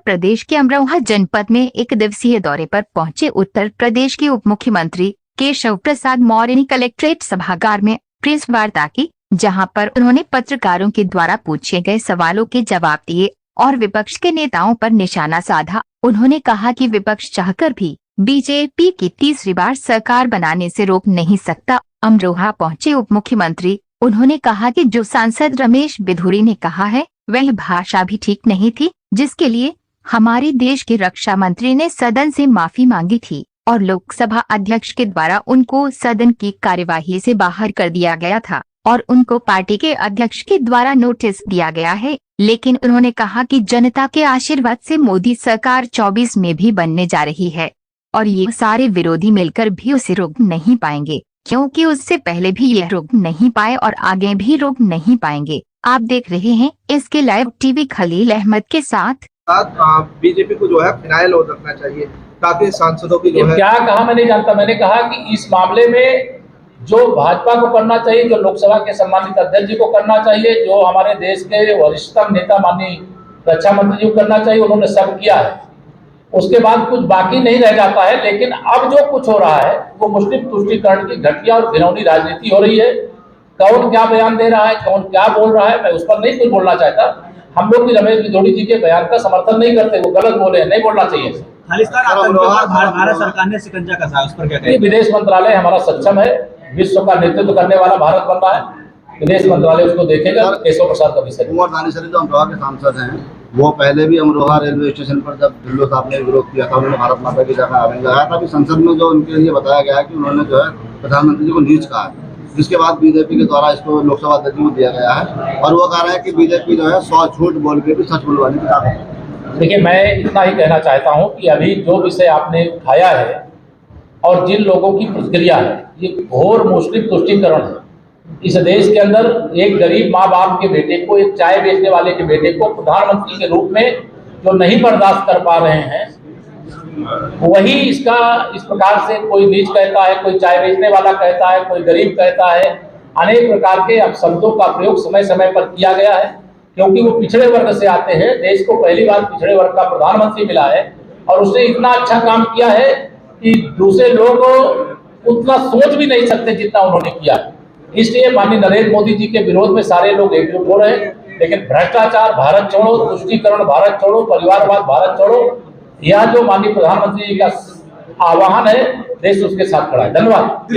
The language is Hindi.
प्रदेश के अमरोहा जनपद में एक दिवसीय दौरे पर पहुंचे उत्तर प्रदेश के उप मुख्यमंत्री केशव प्रसाद मौर्य ने कलेक्ट्रेट सभागार में प्रेस वार्ता की, जहां पर उन्होंने पत्रकारों के द्वारा पूछे गए सवालों के जवाब दिए और विपक्ष के नेताओं पर निशाना साधा। उन्होंने कहा कि विपक्ष चाहकर भी बीजेपी की तीसरी बार सरकार बनाने से रोक नहीं सकता। अमरोहा पहुंचे उप मुख्यमंत्री, उन्होंने कहा कि जो सांसद रमेश बिधूरी ने कहा है वह भाषा भी ठीक नहीं थी, जिसके लिए हमारे देश के रक्षा मंत्री ने सदन से माफी मांगी थी और लोकसभा अध्यक्ष के द्वारा उनको सदन की कार्यवाही से बाहर कर दिया गया था और उनको पार्टी के अध्यक्ष के द्वारा नोटिस दिया गया है। लेकिन उन्होंने कहा कि जनता के आशीर्वाद से मोदी सरकार 24 में भी बनने जा रही है और ये सारे विरोधी मिलकर भी उसे रोक नहीं पाएंगे, क्योंकि उससे पहले भी यह रोक नहीं पाए और आगे भी रोक नहीं पाएंगे। आप देख रहे हैं इसके लाइव टीवी। खलील अहमद के साथ बीजेपी को जो है फिनाइल रखना चाहिए ताकि सांसदों की जो है क्या कहा मैं नहीं जानता। मैंने कहा कि इस मामले में जो भाजपा को करना चाहिए, जो लोकसभा के सम्मानित अध्यक्ष जी को करना चाहिए, जो हमारे देश के वरिष्ठतम नेता माननीय रक्षा मंत्री जी को करना चाहिए, उन्होंने सब किया है। उसके बाद कुछ बाकी नहीं रह जाता है। लेकिन अब जो कुछ हो रहा है वो मुस्लिम तुष्टीकरण की घटिया और घिनौनी राजनीति हो रही है। कौन क्या बयान दे रहा है, कौन क्या बोल रहा है, मैं उस पर नहीं कुछ बोलना चाहता। हम लोग भी रमेश बिधूरी जी के बयान का समर्थन नहीं करते, वो गलत बोले हैं, नहीं बोलना चाहिए। भारत सरकार ने शिकंजा कसा, उस पर क्या कहेंगे? विदेश मंत्रालय हमारा सक्षम है, विश्व का नेतृत्व करने वाला भारत बन रहा है, विदेश मंत्रालय उसको देखेगा। केशव प्रसाद का विषय कुमार दानेश्वरी जो अमरोहा के सांसद हैं, वो पहले भी अमरोहा रेलवे स्टेशन पर जब ढिल्लो साहब ने विरोध किया था, उन्होंने भारत माता की जगह आगे लगाया था। अभी संसद में जो उनके लिए बताया गया है कि उन्होंने जो है प्रधानमंत्री जी को नीच कहा है, जिसके बाद बीजेपी के द्वारा इसको लोकसभा अध्यक्ष को दिया गया है और वो कह रहे हैं कि बीजेपी जो है 100 झूठ बोल के भी सच बुलवाने की ताकत है। देखिए, मैं इतना ही कहना चाहता हूं कि अभी जो विषय आपने उठाया है और जिन लोगों की प्रतिक्रिया है, ये घोर मुस्लिम तुष्टीकरण है। इस देश के अंदर एक गरीब माँ बाप के बेटे को, एक चाय बेचने वाले के बेटे को प्रधानमंत्री के रूप में जो नहीं बर्दाश्त कर पा रहे हैं, वही इसका इस प्रकार से कोई नीच कहता है, कोई चाय बेचने वाला कहता है, कोई गरीब कहता है। अनेक प्रकार के शब्दों का प्रयोग समय समय पर किया गया है, क्योंकि वो पिछड़े वर्ग से आते हैं। देश को पहली बार पिछड़े वर्ग का प्रधानमंत्री मिला है और उसने इतना अच्छा काम किया है कि दूसरे लोग उतना सोच भी नहीं सकते जितना उन्होंने किया। इसलिए माननीय नरेंद्र मोदी जी के विरोध में सारे लोग एकजुट हो रहे हैं। लेकिन भ्रष्टाचार भारत छोड़ो, तुष्टीकरण भारत छोड़ो, परिवारवाद भारत छोड़ो, यह जो माननीय प्रधानमंत्री जी का आह्वान है, देश उसके साथ खड़ा है। धन्यवाद।